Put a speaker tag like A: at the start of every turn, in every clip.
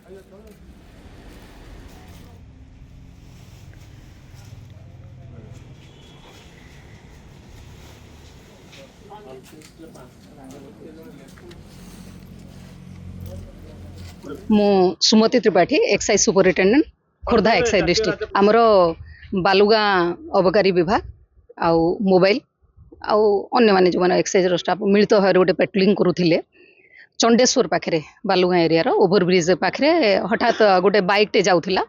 A: मु Sumati Tripathi excise superintendent Khordha excise district आमर बालुगा अबकारी विभाग आउ मोबाइल आउ अन्य माने जो माने एक्साइज स्टाफ मिलित भाव गोटे पेट्रोलिंग करुथिले चंडेश्वर पाखे बालुगा एरिया ओभरब्रिज पाखे हठात गोटे बाइक टे जाउथिला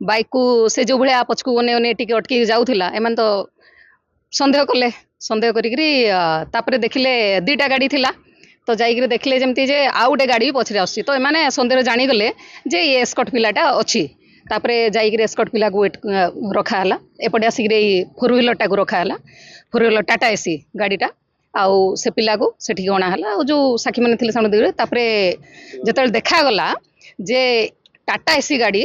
A: बाइक को से जो भाया पछकू अने अने टिके अटकी जाउथिला एमान तो संदेह करी देखिले दीटा गाड़ी थिला तो जाइए देखिले जमती जे आउ गोटे गाड़ी भी पछरे आसी तो एमाने संदेह जानीगले जे ये एस्कॉट पिलाटा अच्छी तापरे जाइए एस्कॉट पिला को रखाला एपटे आसिक फोर व्हीलर टाक रखाला फोर व्हीलर टाटा एसी गाड़ीटा आउ से पिला को सेठी अणाला जो साक्षी मैंने थे सामने तापरे जिते देखागला जे टाटा एसी गाड़ी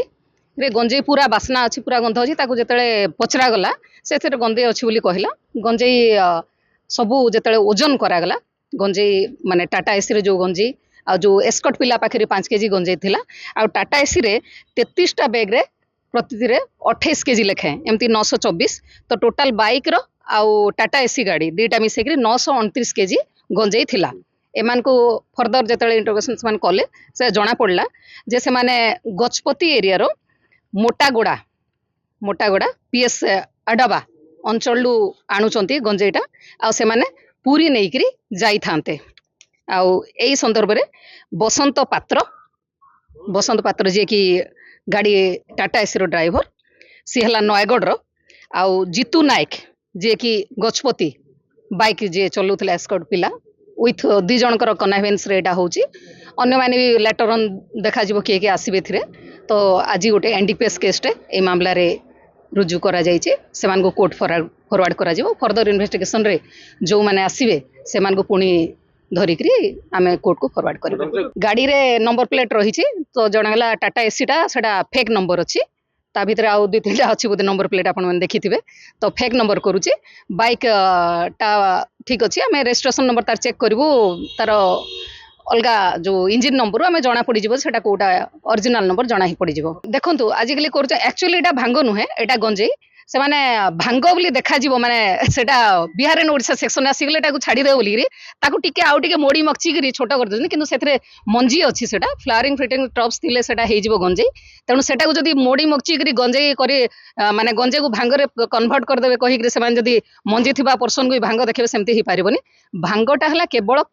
A: रे गंजेई पूरा बास्ना अच्छी पूरा गंध अच्छी ताकू जिते पचरा गला से गंजेई अच्छी बोली कहला गंजेई सबू जिते ओजन करागला गंजेई माने टाटा एसी रे जो गंजेई आ जो एस्कॉट पिला पाखे 5 केजी गंजेई थिला आ टाटा एसी रे 33टा बैग रे प्रति 28 केजी लेखाएं एमती 924 तो टोटाल बाइक रो आउ टाटा एसी गाड़ी दुईटा मिसेक 929 केजी गंजेई थिला एमान को फर्दर जिते इंटरोगेशन से कले से जना पड़ला जे से माने गजपति एरिया रो मोटागोड़ा पीएस अडबा अंचल आणुचंती गंजेईटा आ से माने पूरी नहींकरी जाई थांते आउ एई संदर्भ रे बसंत पात्र जे कि गाड़ी टाटा एसी रो ड्राइवर सी हला नयगढ़ रो आउ जीतू नायक जे कि गजपति बाइक जे चलुथिला एस्कॉट पिला विथ 2 जनकर कन्वेंस रे एटा होची अन्य माने भी लेटर ऑन देखा जिवो के आसीबे थिरे तो आज गोटे एनडीपीएस केसटे ए मामला रे रुजु करा जाइए से कोर्ट फरवर्ड करा जिवो फर्दर इन्वेस्टिगेशन रे जो माने आसीबे से मान को पुणी धरिकरी आमे कोर्ट को फरवर्ड कर गाड़ी रे नंबर प्लेट रही तो जनागला टाटा एसी टा सेटा फेक नंबर अच्छी ता भीतर आउ 2-3टा अच्छी बोधे नंबर प्लेट आपण मैंने देखी थे तो फेक नंबर करुचे बाइक टा ठीक अच्छी आम रेजिस्ट्रेशन नंबर तार चेक करूँ तार अलगा जो इंजिन नंबर आम जना पड़ जाटा कौटा ओरिजिनल नंबर जना ही पड़ जा देखो आजिकल कर एक्चुअली एटा भांग नुहे एटा गंजेई से माने भांग बोली देखा जीवो माने सेटा बिहार एंड ओडिशा सेक्शन आसीगले ताकू छाड़ी दे बोली ताकू टिके आउ टिके मोड़ी मक्ची करी छोट कर दे किंतु सेथरे मंजी अछि सेटा फ्लावरिंग फ्रूटिंग ट्रप्स थिले सेटा हे जीवो गंजेई तेणु सेटा को जदी मोड़ी मक्ची करी गंजेई करी माने गंजेई को भांग रे कन्वर्ट कर देबे कहि करी से माने जदी मंजी थिबा पर्सन को भांग देखबे सेमती ही पारिबोनी भांगटा हला केवल